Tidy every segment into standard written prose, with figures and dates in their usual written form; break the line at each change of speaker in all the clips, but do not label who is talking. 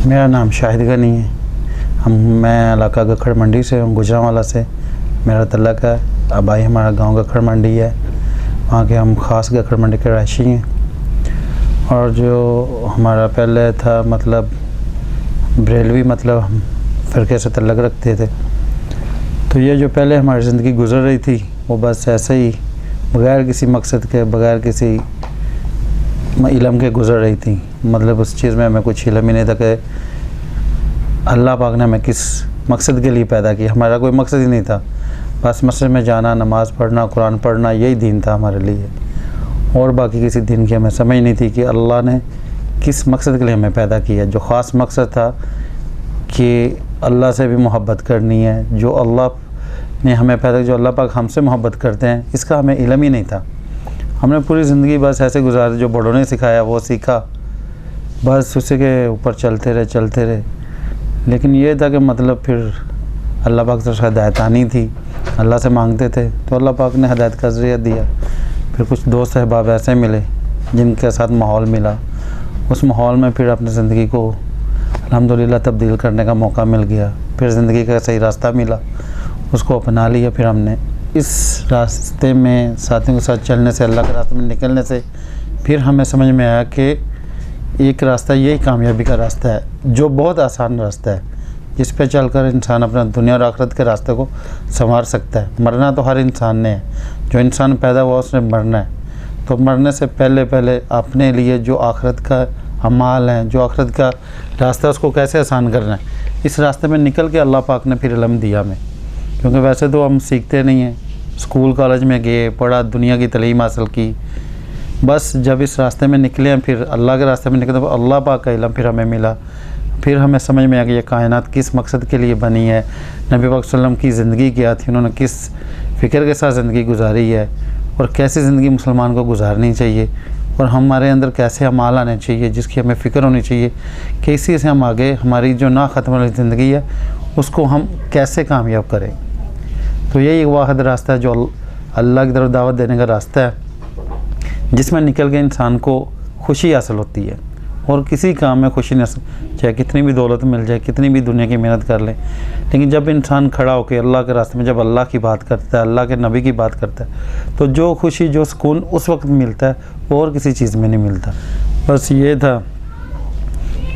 मेरा नाम शाहिद गनी है। मैं इलाका गखड़ मंडी से हूँ, गुजरांवाला से मेरा तल्लक है। आबाई हमारा गांव गखड़ मंडी है, वहाँ के हम ख़ास गखड़ मंडी के रहायशी हैं। और जो हमारा पहले था मतलब बरेलवी मतलब हम फ़िरके से तल्लक रखते थे। तो ये जो पहले हमारी ज़िंदगी गुजर रही थी वो बस ऐसे ही बग़ैर किसी मकसद के, बग़ैर किसी इल्म के गुजर रही थी। मतलब उस चीज़ में हमें कुछ इल्म ही नहीं था कि अल्लाह पाक ने हमें किस मकसद के लिए पैदा किया। हमारा कोई मकसद ही नहीं था, बस मस्जिद में जाना, नमाज़ पढ़ना, कुरान पढ़ना, यही दीन था हमारे लिए। और बाकी किसी दिन की हमें समझ नहीं थी कि अल्लाह ने किस मकसद के लिए हमें पैदा किया। जो ख़ास मकसद था कि अल्लाह से भी मोहब्बत करनी है, जो अल्लाह ने हमें पैदा, जो अल्लाह पाक हमसे मोहब्बत करते हैं, इसका हमें इल्म ही नहीं था। हमने पूरी ज़िंदगी बस ऐसे गुजारी, जो बड़ों ने सिखाया वो सीखा, बस उसी के ऊपर चलते रहे। लेकिन ये था कि मतलब फिर अल्लाह पाक से हिदायत आनी थी, अल्लाह से मांगते थे तो अल्लाह पाक ने हिदायत का ज़रिया दिया। फिर कुछ दोस्त अहबाब ऐसे मिले जिनके साथ माहौल मिला, उस माहौल में फिर अपनी ज़िंदगी को अल्हम्दुलिल्लाह तब्दील करने का मौका मिल गया। फिर ज़िंदगी का सही रास्ता मिला, उसको अपना लिया। फिर हमने इस रास्ते में साथियों के साथ चलने से, अल्लाह के रास्ते में निकलने से फिर हमें समझ में आया कि एक रास्ता यही कामयाबी का रास्ता है, जो बहुत आसान रास्ता है, जिस पे चलकर इंसान अपना दुनिया और आखिरत के रास्ते को संवार सकता है। मरना तो हर इंसान ने है, जो इंसान पैदा हुआ उसने मरना है। तो मरने से पहले अपने लिए जो आखिरत का अमाल है, जो आखिरत का रास्ता है, उसको कैसे आसान करना है, इस रास्ते में निकल के अल्लाह पाक ने फिर इल्म दिया हमें। क्योंकि वैसे तो हम सीखते नहीं हैं, स्कूल कॉलेज में गए, पढ़ा, दुनिया की तालीम हासिल की, बस जब इस रास्ते में निकले हैं, फिर अल्लाह के रास्ते में निकले तो अल्लाह पाक का इल्म फिर हमें मिला। फिर हमें समझ में आ गया ये कायनात किस मकसद के लिए बनी है, नबी पाक सल्लल्लाहु अलैहि वसल्लम की ज़िंदगी क्या थी, उन्होंने किस फ़िक्र के साथ ज़िंदगी गुजारी है और कैसी ज़िंदगी मुसलमान को गुजारनी चाहिए, और हमारे अंदर कैसे अमाल आने चाहिए जिसकी हमें फ़िक्र होनी चाहिए कि इसी से हम आगे हमारी जो ना ख़त्म वाली ज़िंदगी है उसको हम कैसे कामयाब करें। तो यही एक वाहिद रास्ता है जो अल्लाह की तरफ दावत देने का रास्ता है, जिसमें निकल के इंसान को खुशी हासिल होती है। और किसी काम में खुशी नहीं, चाहे कितनी भी दौलत मिल जाए, कितनी भी दुनिया की मेहनत कर ले, लेकिन जब इंसान खड़ा होकर अल्लाह के रास्ते में जब अल्लाह की बात करता है, अल्लाह के नबी की बात करता है, तो जो खुशी, जो सुकून उस वक्त मिलता है वो और किसी चीज़ में नहीं मिलता। बस ये था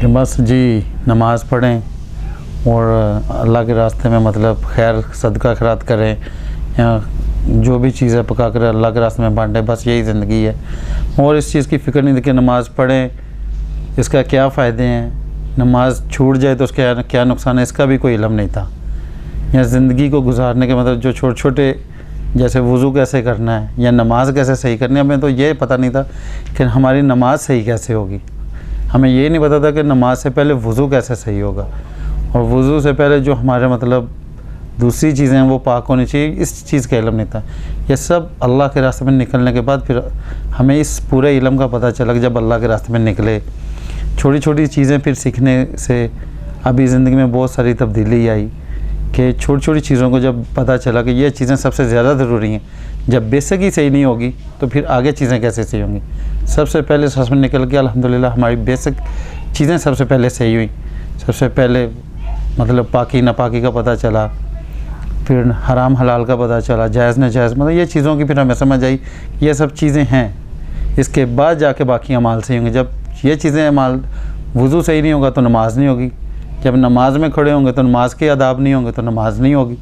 कि बस जी नमाज़ पढ़ें और अल्लाह के रास्ते में मतलब खैर सदका खैरात करें, या जो भी चीज़ें पका कर अल्लाह के रास्ते में बांटें, बस यही ज़िंदगी है। और इस चीज़ की फ़िक्र नहीं थी कि नमाज़ पढ़ें इसका क्या फ़ायदे हैं, नमाज छूट जाए तो उसका क्या नुकसान है, इसका भी कोई इल्म नहीं था। या ज़िंदगी को गुजारने के मतलब जो छोटे छोटे जैसे वज़ू कैसे करना है या नमाज कैसे सही करनी है, हमें तो ये पता नहीं था कि हमारी नमाज सही कैसे होगी। हमें ये नहीं पता था कि नमाज से पहले वज़ू कैसे सही होगा, और वज़ू से पहले जो हमारे मतलब दूसरी चीज़ें हैं वो पाक होनी चाहिए, इस चीज़ का इल्म नहीं था। ये सब अल्लाह के रास्ते में निकलने के बाद फिर हमें इस पूरे इल्म का पता चला कि जब अल्लाह के रास्ते में निकले, छोटी छोटी चीज़ें फिर सीखने से अभी ज़िंदगी में बहुत सारी तब्दीली आई कि छोटी छोटी चीज़ों को जब पता चला कि ये चीज़ें सबसे ज़्यादा ज़रूरी हैं। जब बेसिक ही सही नहीं होगी तो फिर आगे चीज़ें कैसे सही होंगी। सबसे पहले सांस में निकल के अल्हम्दुलिल्लाह हमारी बेसिक चीज़ें सबसे पहले सही हुई। सबसे पहले मतलब पाकी नापाकी का पता चला, फिर हराम हलाल का पता चला, जायज़ नाजायज़, मतलब ये चीज़ों की फिर हमें समझ आई ये सब चीज़ें हैं। इसके बाद जाके बाकी अमाल सही होंगे। जब ये चीज़ें अमाल, वज़ू सही नहीं होगा तो नमाज नहीं होगी, जब नमाज में खड़े होंगे तो नमाज के आदाब नहीं होंगे तो नमाज नहीं होगी।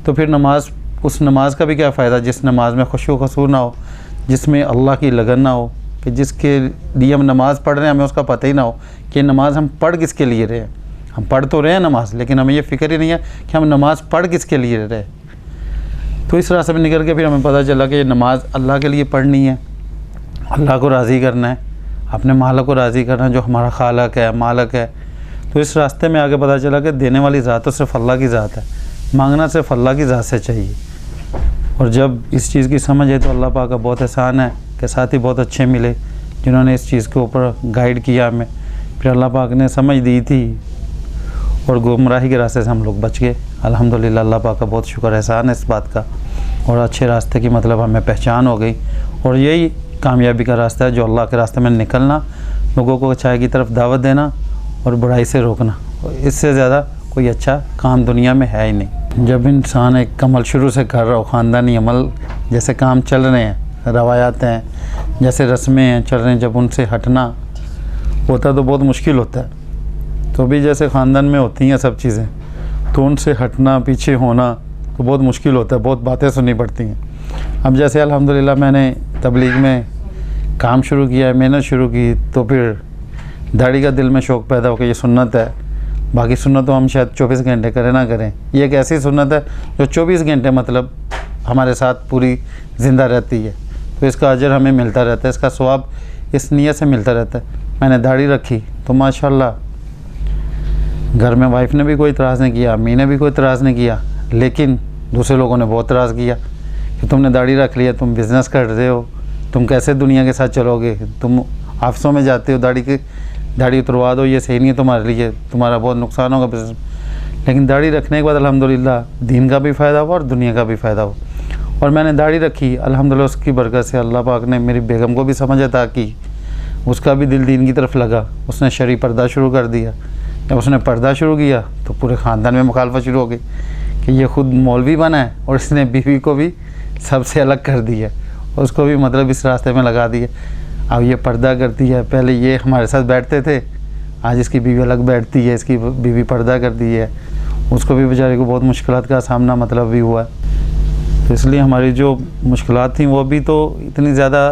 तो फिर नमाज, उस नमाज का भी क्या फ़ायदा जिस नमाज में खुशू खसूर ना हो, जिसमें अल्लाह की लगन ना हो, कि जिसके लिए हम नमाज़ पढ़ रहे हैं हमें उसका पता ही ना हो कि नमाज हम पढ़ किसके लिए रहे हैं। हम पढ़ तो रहे हैं नमाज, लेकिन हमें ये फ़िक्र ही नहीं है कि हम नमाज़ पढ़ किसके लिए रहे। तो इस रास्ते में निकल के फिर हमें पता चला कि ये नमाज़ अल्लाह के लिए पढ़नी है, अल्लाह को राज़ी करना है, अपने मालिक को राज़ी करना है जो हमारा खालक है, मालिक है। तो इस रास्ते में आगे पता चला कि देने वाली ज़ात तो सिर्फ़ अल्लाह की ज़ात है, मांगना सिर्फ अल्लाह की ज़ात से चाहिए। और जब इस चीज़ की समझ है तो अल्लाह पाक का बहुत एहसान है कि साथी बहुत अच्छे मिले जिन्होंने इस चीज़ के ऊपर गाइड किया हमें। फिर अल्लाह पाक ने समझ दी थी और गुमराही के रास्ते से हम लोग बच गए। अल्हम्दुलिल्लाह, अल्लाह पाक का बहुत शुक्र एहसान है इस बात का। और अच्छे रास्ते की मतलब हमें पहचान हो गई, और यही कामयाबी का रास्ता है जो अल्लाह के रास्ते में निकलना, लोगों को अच्छाई की तरफ दावत देना और बुराई से रोकना, इससे ज़्यादा कोई अच्छा काम दुनिया में है ही नहीं। जब इंसान एक अमल शुरू से कर रहा हो, ख़ानदानी अमल, जैसे काम चल रहे हैं, रवायात हैं, जैसे रस्में हैं चल रहे हैं, जब उनसे हटना होता तो बहुत मुश्किल होता है। तो भी जैसे ख़ानदान में होती हैं सब चीज़ें, तो उनसे हटना, पीछे होना तो बहुत मुश्किल होता है, बहुत बातें सुननी पड़ती हैं। अब जैसे अल्हम्दुलिल्लाह मैंने तबलीग में काम शुरू किया है, मेहनत शुरू की, तो फिर दाढ़ी का दिल में शौक़ पैदा हो कि ये सुन्नत है। बाकी सुन्नत तो हम शायद 24 घंटे करें ना करें, ये एक ऐसी सुन्नत है जो 24 घंटे मतलब हमारे साथ पूरी ज़िंदा रहती है, तो इसका अजर हमें मिलता रहता है, इसका सवाब इस नियत से मिलता रहता है। मैंने दाढ़ी रखी तो माशाल्लाह घर में वाइफ ने भी कोई इतराज़ नहीं किया, अम्मी ने भी कोई इतराज़ नहीं किया, लेकिन दूसरे लोगों ने बहुत इतराज़ किया कि तुमने दाढ़ी रख लिया, तुम बिज़नेस कर रहे हो, तुम कैसे दुनिया के साथ चलोगे, तुम ऑफिसों में जाते हो, दाढ़ी उतरवा दो, ये सही नहीं है तुम्हारे लिए, तुम्हारा बहुत नुकसान होगा बिज़नेस। लेकिन दाढ़ी रखने के बाद अल्हम्दुलिल्लाह दीन का भी फ़ायदा हुआ और दुनिया का भी फ़ायदा हुआ। और मैंने दाढ़ी रखी, अल्हम्दुलिल्लाह उसकी बरकत से अल्लाह पाक ने मेरी बेगम को भी समझ अता की, उसका भी दिल दीन की तरफ लगा, उसने शरई पर्दा शुरू कर दिया। जब उसने पर्दा शुरू किया तो पूरे ख़ानदान में मुखालफत शुरू हो गई कि ये ख़ुद मौलवी बना है और इसने बीवी को भी सबसे अलग कर दिया, उसको भी मतलब इस रास्ते में लगा दिया। अब ये पर्दा करती है, पहले ये हमारे साथ बैठते थे, आज इसकी बीवी अलग बैठती है, इसकी बीवी पर्दा कर दी है, उसको भी बेचारे को बहुत मुश्किलात का सामना मतलब भी हुआ है। तो इसलिए हमारी जो मुश्किलात थी वो भी तो इतनी ज़्यादा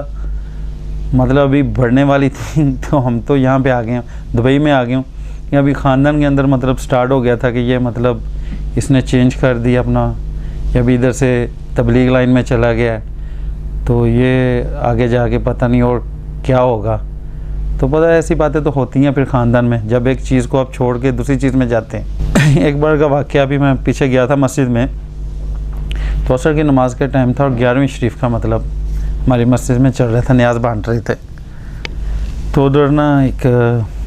मतलब अभी बढ़ने वाली थी, तो हम तो यहाँ पे आ गए हैं, दुबई में आ गए हूँ। या अभी ख़ानदान के अंदर मतलब स्टार्ट हो गया था कि ये मतलब इसने चेंज कर दिया अपना, या अभी इधर से तबलीग लाइन में चला गया है, तो ये आगे जाके पता नहीं और क्या होगा। तो पता है ऐसी बातें तो होती हैं फिर ख़ानदान में, जब एक चीज़ को आप छोड़ के दूसरी चीज़ में जाते हैं। एक बार का वाक़या, अभी मैं पीछे गया था मस्जिद में, तो असर की नमाज़ का टाइम था और 11वीं शरीफ का मतलब हमारी मस्जिद में चल रहा था, न्याज बांट रहे थे। तो उधर ना एक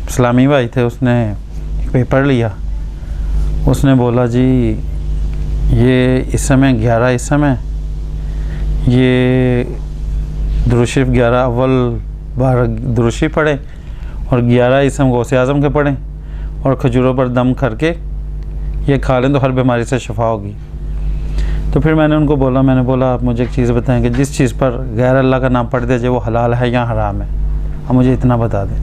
इस्लामी भाई थे, उसने एक पेपर लिया, उसने बोला जी ये इस समय 11 इस समय ये दुरूद शरीफ 11 अव्वल बार दुरूद शरीफ पढ़ें और 11 इसम गौसे आज़म के पढ़ें और खजूरों पर दम करके ये खा लें तो हर बीमारी से शफा होगी। तो फिर मैंने उनको बोला, मैंने बोला आप मुझे एक चीज़ बताएं कि जिस चीज़ पर गैर अल्लाह का नाम पढ़ दीजिए वो हलाल है या हराम है, आप मुझे इतना बता दें।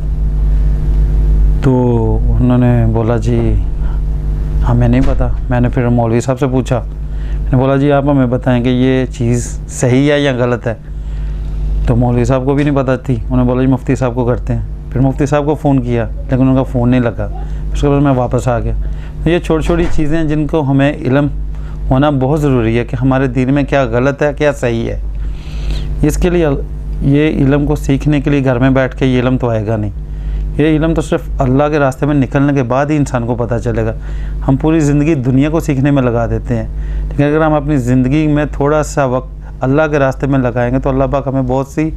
तो उन्होंने बोला जी हमें नहीं पता। मैंने फिर मौलवी साहब से पूछा, मैंने बोला जी आप हमें बताएं कि ये चीज़ सही है या गलत है। तो मौलवी साहब को भी नहीं पता थी, उन्होंने बोला जी मुफ्ती साहब को करते हैं। फिर मुफ्ती साहब को फ़ोन किया लेकिन उनका फ़ोन नहीं लगा, उसके बाद मैं वापस आ गया। तो ये छोटी छोटी चीज़ें हैं जिनको हमें इल्म होना बहुत ज़रूरी है कि हमारे दीन में क्या गलत है क्या सही है। इसके लिए ये इल्म को सीखने के लिए घर में बैठ के ये इल्म तो आएगा नहीं, ये इल्म तो सिर्फ अल्लाह के रास्ते में निकलने के बाद ही इंसान को पता चलेगा। हम पूरी ज़िंदगी दुनिया को सीखने में लगा देते हैं, लेकिन अगर हम अपनी ज़िंदगी में थोड़ा सा वक्त अल्लाह के रास्ते में लगाएंगे तो अल्लाह पाक हमें बहुत सी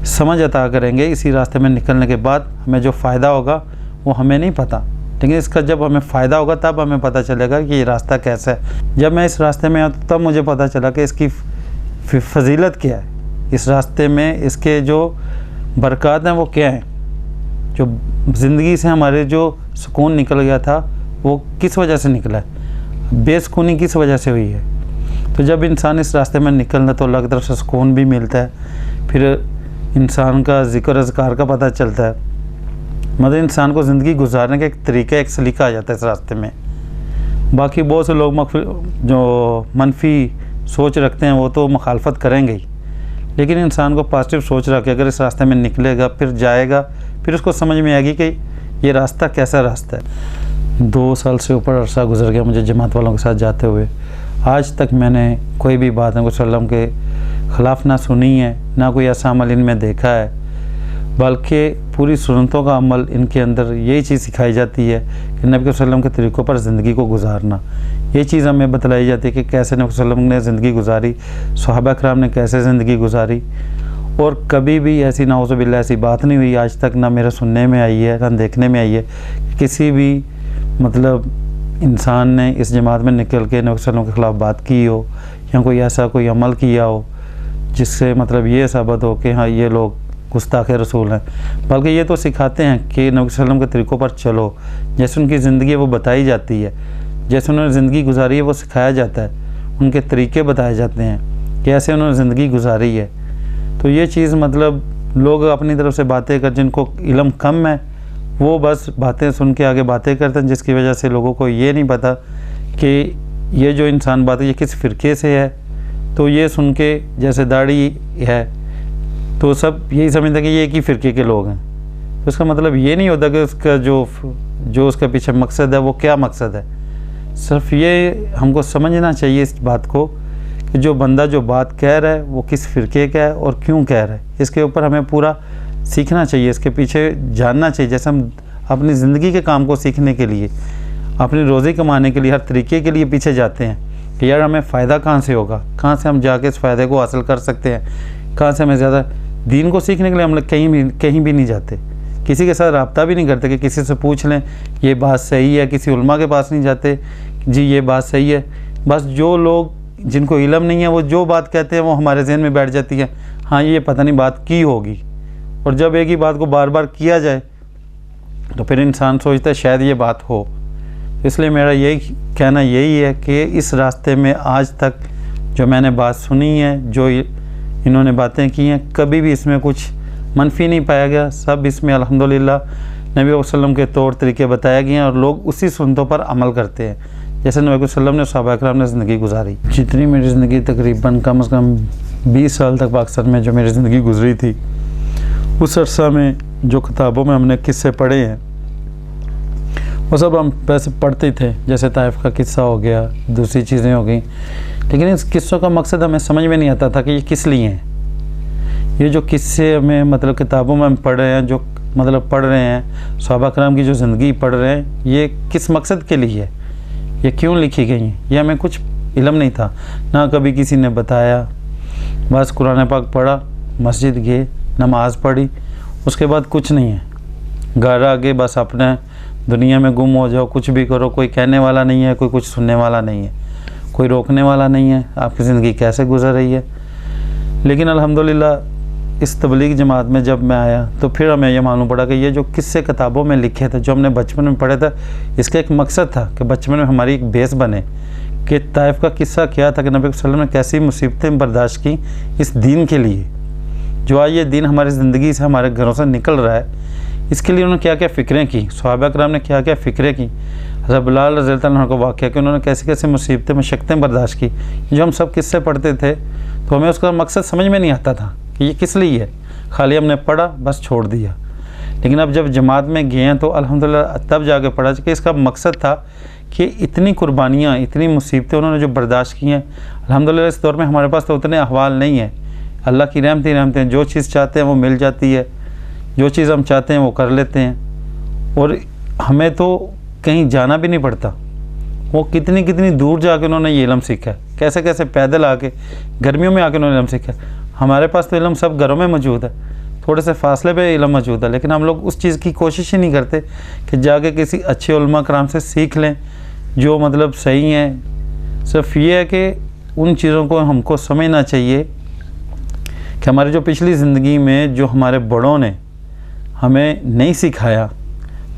समझ अता करेंगे। इसी रास्ते में निकलने के बाद हमें जो फ़ायदा होगा वो हमें नहीं पता, लेकिन इसका जब हमें फ़ायदा होगा तब हमें पता चलेगा कि ये रास्ता कैसा है। जब मैं इस रास्ते में आया तब मुझे पता चला कि इसकी फजीलत क्या है, इस रास्ते में इसके जो बरक़ात हैं वो क्या हैं, जो ज़िंदगी से हमारे जो सुकून निकल गया था वो किस वजह से निकला है, बेसुकूनी किस वजह से हुई है। तो जब इंसान इस रास्ते में निकलना तो अल्लाह की तरफ से सुकून भी मिलता है, फिर इंसान का ज़िक्र अज़कार का पता चलता है, मतलब इंसान को ज़िंदगी गुजारने का एक तरीका, एक सलीका आ जाता है इस रास्ते में। बाकी बहुत से लोग जो मनफी सोच रखते हैं वो तो मुखालफत करेंगे ही, लेकिन इंसान को पॉजिटिव सोच रख के अगर इस रास्ते में निकलेगा फिर जाएगा, फिर उसको समझ में आएगी कि ये रास्ता कैसा रास्ता है। 2 साल से ऊपर अरसा गुजर गया मुझे जमात वालों के साथ जाते हुए। आज तक मैंने कोई भी बात नबी सल्लल्लाहु अलैहि वसल्लम के ख़िलाफ़ ना सुनी है, ना कोई ऐसा अमल इनमें देखा है, बल्कि पूरी सुन्नतों का अमल इनके अंदर यही चीज़ सिखाई जाती है कि नबी वसल्लम के तरीक़ों पर ज़िंदगी को गुजारना। ये चीज़ हमें बतलाई जाती है कि कैसे नबी वसल्लम ने ज़िंदगी गुजारी, सहाबा कराम ने कैसे ज़िंदगी गुजारी, और कभी भी ऐसी नाउज़ुबिल्लाह ऐसी बात नहीं हुई आज तक, ना मेरे सुनने में आई है ना देखने में आई है किसी भी मतलब इंसान ने इस जमात में निकल के नबी वसल्लम के ख़िलाफ़ बात की हो या कोई ऐसा कोई अमल किया हो जिससे मतलब ये साबित हो कि हाँ ये लोग गुस्ताख रसूल हैं, बल्कि ये तो सिखाते हैं कि नबी वसल्लम के तरीक़ों पर चलो, जैसे उनकी ज़िंदगी वो बताई जाती है, जैसे उन्होंने ज़िंदगी गुजारी है वो सिखाया जाता है, उनके तरीक़े बताए जाते हैं कि ऐसे उन्होंने ज़िंदगी गुजारी है। तो ये चीज़ मतलब लोग अपनी तरफ से बातें कर, जिनको इल्म कम है वो बस बातें सुन के आगे बातें करते हैं, जिसकी वजह से लोगों को ये नहीं पता कि ये जो इंसान बात है ये किस फ़िरके से है। तो ये सुन के जैसे दाढ़ी है तो सब यही समझते हैं कि ये एक ही फ़िरके के लोग हैं। तो इसका मतलब ये नहीं होता कि उसका जो उसका पीछे मकसद है वो क्या मकसद है। सिर्फ ये हमको समझना चाहिए इस बात को कि जो बंदा जो बात कह रहा है वो किस फ़िरके का है और क्यों कह रहा है, इसके ऊपर हमें पूरा सीखना चाहिए, इसके पीछे जानना चाहिए। जैसे हम अपनी ज़िंदगी के काम को सीखने के लिए, अपनी रोज़ी कमाने के लिए, हर तरीके के लिए पीछे जाते हैं कि यार हमें फ़ायदा कहाँ से होगा, कहाँ से हम जाके इस फ़ायदे को हासिल कर सकते हैं, कहाँ से हमें ज़्यादा। दीन को सीखने के लिए हम लोग कहीं भी नहीं जाते, किसी के साथ रब्ता भी नहीं करते कि किसी से पूछ लें ये बात सही है, किसी उलमा के पास नहीं जाते जी ये बात सही है। बस जो लोग जिनको इल्म नहीं है वो जो बात कहते हैं वो हमारे जहन में बैठ जाती है, हाँ ये पता नहीं बात की होगी। और जब एक ही बात को बार बार किया जाए तो फिर इंसान सोचता है शायद ये बात हो। इसलिए मेरा यही कहना यही है कि इस रास्ते में आज तक जो मैंने बात सुनी है, जो इन्होंने बातें की हैं, कभी भी इसमें कुछ मनफी नहीं पाया गया। सब इसमें अल्हम्दुलिल्लाह नबी वसल्लम के तौर तरीके बताए गए हैं और लोग उसी सुन्नतों पर अमल करते हैं जैसे नबी वसल्लम ने, सहाबा किराम ने ज़िंदगी गुजारी। जितनी मेरी ज़िंदगी तकरीबन कम से कम 20 साल तक पाकिस्तान में जो मेरी ज़िंदगी गुजरी थी, उस अरसा में जो किताबों में हमने किस्से पढ़े हैं वो सब हम वैसे पढ़ते थे, जैसे ताइफ का किस्सा हो गया, दूसरी चीज़ें हो गई, लेकिन इस किस्सों का मकसद हमें समझ में नहीं आता था कि ये किस लिए हैं। ये जो किस्से हमें मतलब किताबों में हम पढ़ रहे हैं, जो मतलब पढ़ रहे हैं, सहाबा किराम की जो ज़िंदगी पढ़ रहे हैं, ये किस मकसद के लिए है, ये क्यों लिखी गई हैं, ये हमें कुछ इल्म नहीं था, ना कभी किसी ने बताया। बस कुरान पाक पढ़ा, मस्जिद गए, नमाज़ पढ़ी, उसके बाद कुछ नहीं है। घर आगे बस अपने दुनिया में गुम हो जाओ, कुछ भी करो, कोई कहने वाला नहीं है, कोई कुछ सुनने वाला नहीं है, कोई रोकने वाला नहीं है आपकी ज़िंदगी कैसे गुजर रही है। लेकिन अल्हम्दुलिल्लाह इस तबलीग जमात में जब मैं आया तो फिर हमें यह मालूम पड़ा कि ये जो किस्से किताबों में लिखे थे, जो हमने बचपन में पढ़े थे, इसका एक मकसद था कि बचपन में हमारी एक बेस बने कि ताइफ का किस्सा क्या था कि नबी सल्लल्लाहु अलैहि वसल्लम ने कैसी मुसीबतें बर्दाश्त की इस दीन के लिए, जो आज ये दीन हमारी ज़िंदगी से, हमारे घरों से निकल रहा है। इसके लिए उन्होंने क्या क्या फ़िक्रें की, सहाबा किराम ने क्या क्या फ़िक्रें की, हज़रत बिलाल रज़ी अल्लाह अन्हु को वाक़या कि उन्होंने कैसे कैसे मुसीबतें मशक्क़तें बर्दाश्त की। जो हम सब किस्से पढ़ते थे तो हमें उसका मकसद समझ में नहीं आता था कि ये किस लिए है, खाली हमने पढ़ा बस छोड़ दिया। लेकिन अब जब जमात में गए हैं तो अल्हम्दुलिल्लाह तब जाके पढ़ा कि इसका मकसद था कि इतनी कुर्बानियाँ, इतनी मुसीबतें उन्होंने जो बर्दाश्त की हैं। अल्हम्दुलिल्लाह इस दौर में हमारे पास तो उतने अहवाल नहीं है, अल्लाह की रहमतें, जो चीज़ चाहते हैं वो मिल जाती है, जो चीज़ हम चाहते हैं वो कर लेते हैं, और हमें तो कहीं जाना भी नहीं पड़ता। वो कितनी कितनी दूर जाके उन्होंने ये इल्म सीखा, कैसे कैसे पैदल आके गर्मियों में आके उन्होंने इल्म सीखा। हमारे पास तो इल्म सब घरों में मौजूद है, थोड़े से फासले पे इल्म मौजूद है, लेकिन हम लोग उस चीज़ की कोशिश ही नहीं करते कि जाके किसी अच्छे उलमा कराम से सीख लें जो मतलब सही हैं। सिर्फ ये है कि उन चीज़ों को हमको समझना चाहिए कि हमारी जो पिछली ज़िंदगी में जो हमारे बड़ों ने हमें नहीं सिखाया,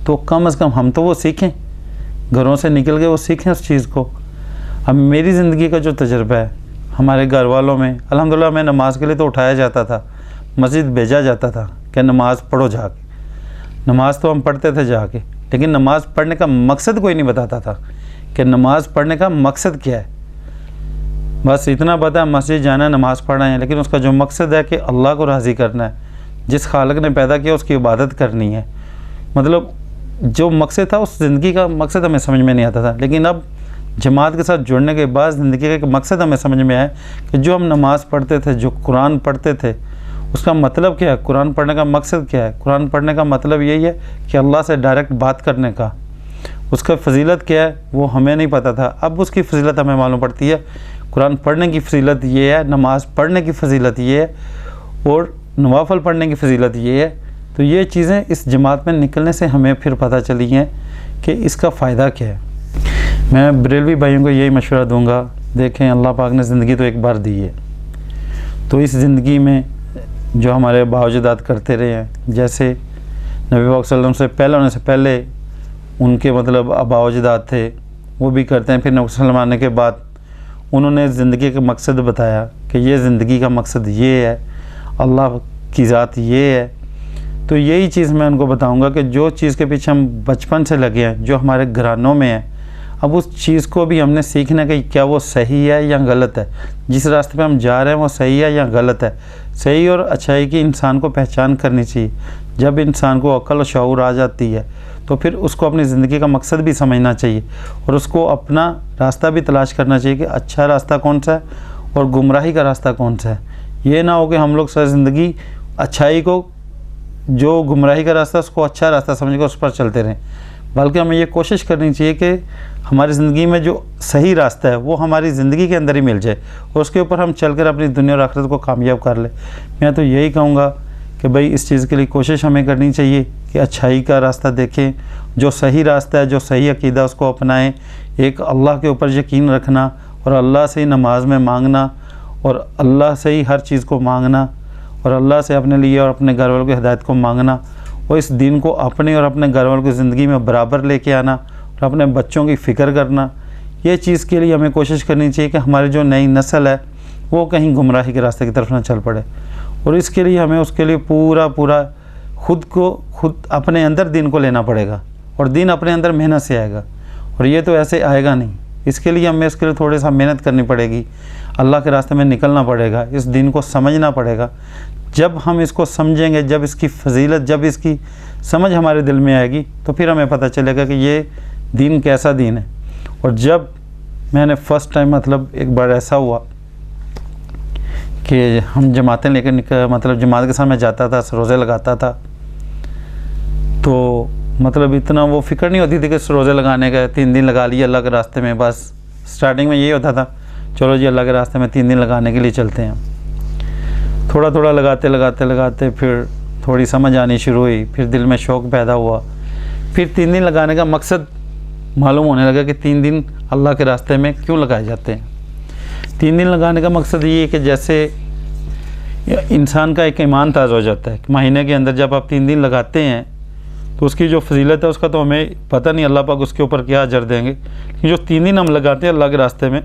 तो कम से कम हम तो वो सीखें, घरों से निकल के वो सीखें उस चीज़ को। अब मेरी ज़िंदगी का जो तजुर्बा है, हमारे घर वालों में अल्हम्दुलिल्लाह हमें नमाज़ के लिए तो उठाया जाता था, मस्जिद भेजा जाता था कि नमाज़ पढ़ो जाके। नमाज़ तो हम पढ़ते थे जाके, लेकिन नमाज़ पढ़ने का मकसद कोई नहीं बताता था कि नमाज़ पढ़ने का मकसद क्या है। बस इतना पता है मस्जिद जाना है, नमाज़ पढ़ना है, लेकिन उसका जो मकसद है कि अल्लाह को राज़ी करना है, जिस खालिक ने पैदा किया उसकी इबादत करनी है। मतलब जो मकसद था उस ज़िंदगी का मकसद हमें समझ में नहीं आता था। लेकिन अब जमात के साथ जुड़ने के बाद ज़िंदगी का एक मकसद हमें समझ में आया कि जो हम नमाज़ पढ़ते थे, जो कुरान पढ़ते थे, उसका मतलब क्या है, कुरान पढ़ने का मकसद क्या है। कुरान पढ़ने का मतलब यही है कि अल्लाह से डायरेक्ट बात करने का। उसका फ़जीलत क्या है वो हमें नहीं पता था, अब उसकी फ़जीलत हमें मालूम पड़ती है। कुरान पढ़ने की फ़जीलत ये है, नमाज़ पढ़ने की फ़जीलत ये है, और नवाफ़िल पढ़ने की फ़जीलत ये है। तो ये चीज़ें इस जमात में निकलने से हमें फिर पता चली हैं कि इसका फ़ायदा क्या है। मैं बरेलवी भाइयों को यही मशवरा दूंगा, देखें अल्लाह पाक ने ज़िंदगी तो एक बार दी है, तो इस ज़िंदगी में जो हमारे बावजदात करते रहे हैं। जैसे नबी पाक सल्लल्लाहु अलैहि वसल्लम से पहले होने से पहले उनके मतलब बावजदात थे, वो भी करते हैं। फिर नबी सल्लल्लाहु आने के बाद उन्होंने ज़िंदगी का मकसद बताया कि ये ज़िंदगी का मकसद ये है, अल्लाह की ज़ात ये है। तो यही चीज़ मैं उनको बताऊंगा कि जो चीज़ के पीछे हम बचपन से लगे हैं, जो हमारे घरानों में है, अब उस चीज़ को भी हमने सीखना कि क्या वो सही है या गलत है, जिस रास्ते पे हम जा रहे हैं वो सही है या गलत है। सही और अच्छाई की इंसान को पहचान करनी चाहिए। जब इंसान को अक्ल और शऊर आ जाती है तो फिर उसको अपनी ज़िंदगी का मकसद भी समझना चाहिए और उसको अपना रास्ता भी तलाश करना चाहिए कि अच्छा रास्ता कौन सा है और गुमराही का रास्ता कौन सा है। ये ना हो कि हम लोग सारी ज़िंदगी अच्छाई को, जो गुमराही का रास्ता उसको अच्छा रास्ता समझ कर उस पर चलते रहें, बल्कि हमें ये कोशिश करनी चाहिए कि हमारी ज़िंदगी में जो सही रास्ता है वो हमारी ज़िंदगी के अंदर ही मिल जाए और उसके ऊपर हम चलकर अपनी दुनिया और आखिरत को कामयाब कर लें। मैं तो यही कहूँगा कि भाई इस चीज़ के लिए कोशिश हमें करनी चाहिए कि अच्छाई का रास्ता देखें, जो सही रास्ता है, जो सही अकीदा उसको अपनाएं। एक अल्लाह के ऊपर यकीन रखना और अल्लाह से ही नमाज में मांगना और अल्लाह से ही हर चीज़ को मांगना और अल्लाह से अपने लिए और अपने घर वालों की हिदायत को मांगना और इस दिन को अपने और अपने घर वालों की ज़िंदगी में बराबर लेके आना और अपने बच्चों की फ़िक्र करना। ये चीज़ के लिए हमें कोशिश करनी चाहिए कि हमारी जो नई नस्ल है वो कहीं गुमराही के रास्ते की तरफ ना चल पड़े और इसके लिए हमें उसके लिए पूरा खुद अपने अंदर दीन को लेना पड़ेगा और दीन अपने अंदर मेहनत से आएगा और ये तो ऐसे आएगा नहीं। इसके लिए हमें इसके लिए थोड़ी सा मेहनत करनी पड़ेगी, अल्लाह के रास्ते में निकलना पड़ेगा, इस दीन को समझना पड़ेगा। जब हम इसको समझेंगे, जब इसकी फजीलत, जब इसकी समझ हमारे दिल में आएगी तो फिर हमें पता चलेगा कि ये दीन कैसा दीन है। और जब मैंने फ़र्स्ट टाइम मतलब एक बार ऐसा हुआ कि हम जमातें लेकर मतलब जमात के साथ मैं जाता था, रोज़े लगाता था, तो मतलब इतना वो फ़िक्र नहीं होती थी कि रोज़े लगाने का 3 दिन लगा लिए अल्लाह के रास्ते में। बस स्टार्टिंग में यही होता था, चलो जी अल्लाह के रास्ते में 3 दिन लगाने के लिए चलते हैं। थोड़ा थोड़ा लगाते फिर थोड़ी समझ आनी शुरू हुई, फिर दिल में शौक़ पैदा हुआ, फिर 3 दिन लगाने का मकसद मालूम होने लगा कि 3 दिन अल्लाह के रास्ते में क्यों लगाए जाते हैं। 3 दिन लगाने का मकसद ये है कि जैसे इंसान का एक ईमान ताज़ा हो जाता है। महीने के अंदर जब आप 3 दिन लगाते हैं तो उसकी जो फजीलत है उसका तो हमें पता नहीं, अल्लाह पाक उसके ऊपर क्या अजर देंगे। लेकिन जो 3 दिन हम लगाते हैं अल्लाह के रास्ते में,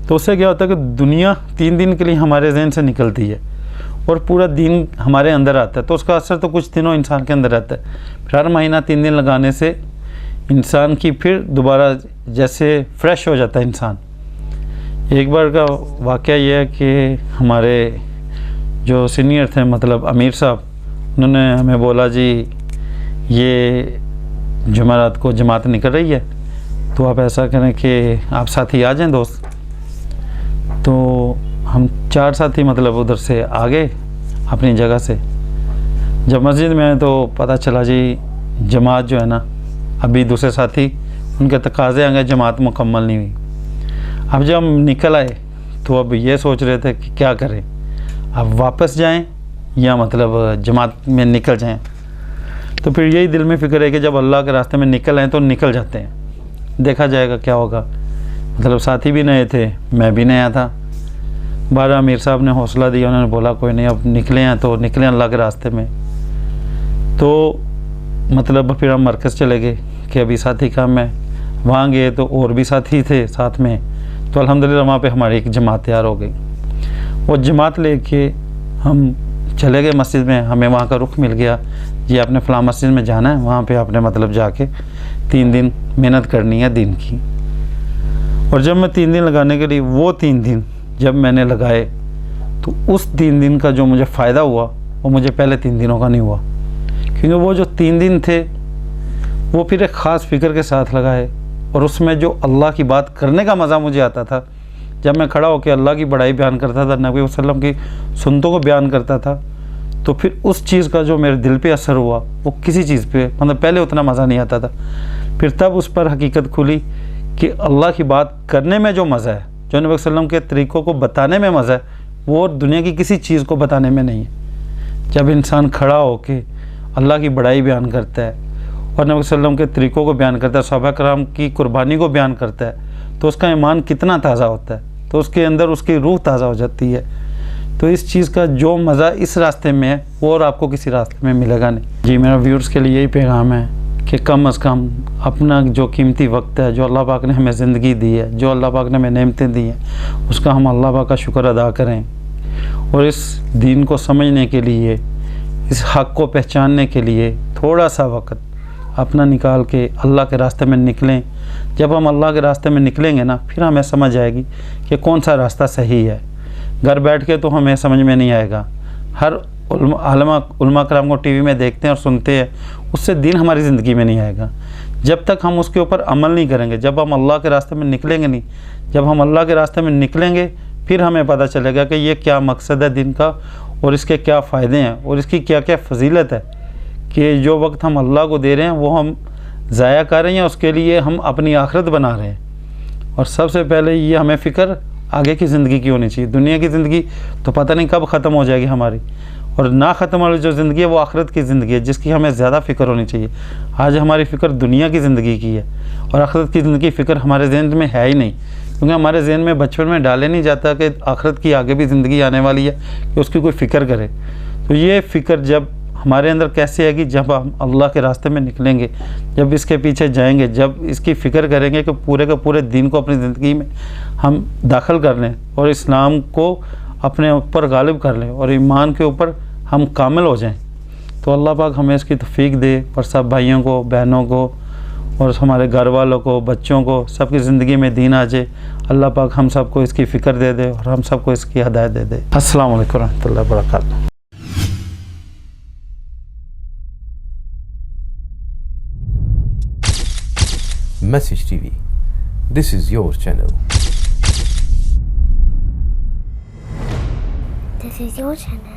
तो उससे क्या होता है कि दुनिया 3 दिन के लिए हमारे जहन से निकलती है और पूरा दिन हमारे अंदर आता है, तो उसका असर तो कुछ दिनों इंसान के अंदर रहता है। फिर हर महीना 3 दिन लगाने से इंसान की फिर दोबारा जैसे फ्रेश हो जाता है इंसान। एक बार का वाक़या ये है कि हमारे जो सीनियर थे मतलब अमीर साहब, उन्होंने हमें बोला जी ये जुमेरात को जमात निकल रही है तो आप ऐसा करें कि आप साथी आ जाएं दोस्त। तो हम 4 साथी मतलब उधर से आ गए अपनी जगह से। जब मस्जिद में आए तो पता चला जी जमात जो है ना, अभी दूसरे साथी उनके तकाज़े आ गए, जमात मुकम्मल नहीं हुई। अब जब हम निकल आए तो अब ये सोच रहे थे कि क्या करें, अब वापस जाएं या मतलब जमात में निकल जाएं। तो फिर यही दिल में फ़िक्र है कि जब अल्लाह के रास्ते में निकल आए तो निकल जाते हैं, देखा जाएगा क्या होगा। मतलब साथी भी नए थे, मैं भी नया था। बारह अमीर साहब ने हौसला दिया, उन्होंने बोला कोई नहीं अब निकले हैं तो निकले अल्लाह के रास्ते में। तो मतलब फिर हम मरकज़ चले गए कि अभी साथी काम है। वहाँ गए तो और भी साथी थे साथ में, तो अल्हम्दुलिल्लाह वहाँ पे हमारी एक जमात तैयार हो गई। वो जमात लेके हम चले गए मस्जिद में। हमें वहाँ का रुख मिल गया, ये आपने फ़लाँ मस्जिद में जाना है, वहाँ पे आपने मतलब जाके 3 दिन मेहनत करनी है दिन की। और जब मैं 3 दिन लगाने के लिए वो 3 दिन जब मैंने लगाए तो उस 3 दिन का जो मुझे फ़ायदा हुआ वो मुझे पहले 3 दिनों का नहीं हुआ, क्योंकि वो जो 3 दिन थे वो फिर एक ख़ास फ़िक्र के साथ लगाए और उसमें जो अल्लाह की बात करने का मज़ा मुझे आता था। जब मैं खड़ा होकर अल्लाह की बड़ाई बयान करता था, नबी वसल्लम की सुन्नतों को बयान करता था, तो फिर उस चीज़ का जो मेरे दिल पे असर हुआ वो किसी चीज़ पे मतलब पहले उतना मज़ा नहीं आता था। फिर तब उस पर हकीकत खुली कि अल्लाह की बात करने में जो मज़ा है, जो नबी वसल्लम के तरीक़ों को बताने में मज़ा है, वो दुनिया की किसी चीज़ को बताने में नहीं है। जब इंसान खड़ा होकर अल्लाह की बड़ाई बयान करता है और नबी वसल्लम के तरीक़ों को बयान करता है, सहाबा कराम की कुर्बानी को बयान करता है, तो उसका ईमान कितना ताज़ा होता है, तो उसके अंदर उसकी रूह ताज़ा हो जाती है। तो इस चीज़ का जो मज़ा इस रास्ते में है वो और आपको किसी रास्ते में मिलेगा नहीं। जी, मेरा व्यूअर्स के लिए यही पैगाम है कि कम अज़ कम अपना जो कीमती वक्त है, जो अल्लाह पाक ने हमें ज़िंदगी दी है, जो अल्लाह पाक ने हमें नेमतें दी हैं, उसका हम अल्लाह पाक का शुक्र अदा करें और इस दीन को समझने के लिए, इस हक़ को पहचानने के लिए थोड़ा सा वक्त अपना निकाल के अल्लाह के रास्ते में निकलें। जब हम अल्लाह के रास्ते में निकलेंगे ना, फिर हमें समझ आएगी कि कौन सा रास्ता सही है। घर बैठ के तो हमें समझ में नहीं आएगा। हर उलमा कराम को टीवी में देखते हैं और सुनते हैं, उससे दीन हमारी ज़िंदगी में नहीं आएगा जब तक हम उसके ऊपर अमल नहीं करेंगे। जब हम अल्लाह के रास्ते में निकलेंगे नहीं, जब हम अल्लाह के रास्ते में निकलेंगे फिर हमें पता चलेगा कि ये क्या मकसद है दिन का और इसके क्या फ़ायदे हैं और इसकी क्या क्या फजीलत है कि जो वक्त हम अल्लाह को दे रहे हैं वो हम ज़ाया कर रहे हैं, उसके लिए हम अपनी आखिरत बना रहे हैं। और सबसे पहले ये हमें फ़िक्र आगे की ज़िंदगी की होनी चाहिए। दुनिया की ज़िंदगी तो पता नहीं कब ख़त्म हो जाएगी हमारी, और ना ख़त्म वाली जो ज़िंदगी है वो आखिरत की ज़िंदगी है, जिसकी हमें ज़्यादा फ़िक्र होनी चाहिए। आज हमारी फ़िक्र दुनिया की ज़िंदगी की है और आखिरत की ज़िंदगी फ़िक्र हमारे जहन में है ही नहीं, क्योंकि हमारे जहन में बचपन में डाले नहीं जाता कि आखिरत की आगे भी ज़िंदगी आने वाली है कि उसकी कोई फ़िक्र करे। तो ये फ़िक्र जब हमारे अंदर कैसे आएगी, जब हम अल्लाह के रास्ते में निकलेंगे, जब इसके पीछे जाएंगे, जब इसकी फ़िक्र करेंगे कि पूरे के पूरे दिन को अपनी ज़िंदगी में हम दाखिल कर लें और इस्लाम को अपने ऊपर गालिब कर लें और ईमान के ऊपर हम कामिल हो जाएं, तो अल्लाह पाक हमें इसकी तौफीक दे और सब भाइयों को, बहनों को और हमारे घर वालों को, बच्चों को, सबकी ज़िंदगी में दीन आ जाए। अल्लाह पाक हम सबको इसकी फ़िक्र दे दे और हम सबको इसकी हिदायत दे दे। अस्सलाम वालेकुम रहमतुल्लाहि व बरकातहू।
Message TV. This is your channel.
This is your channel.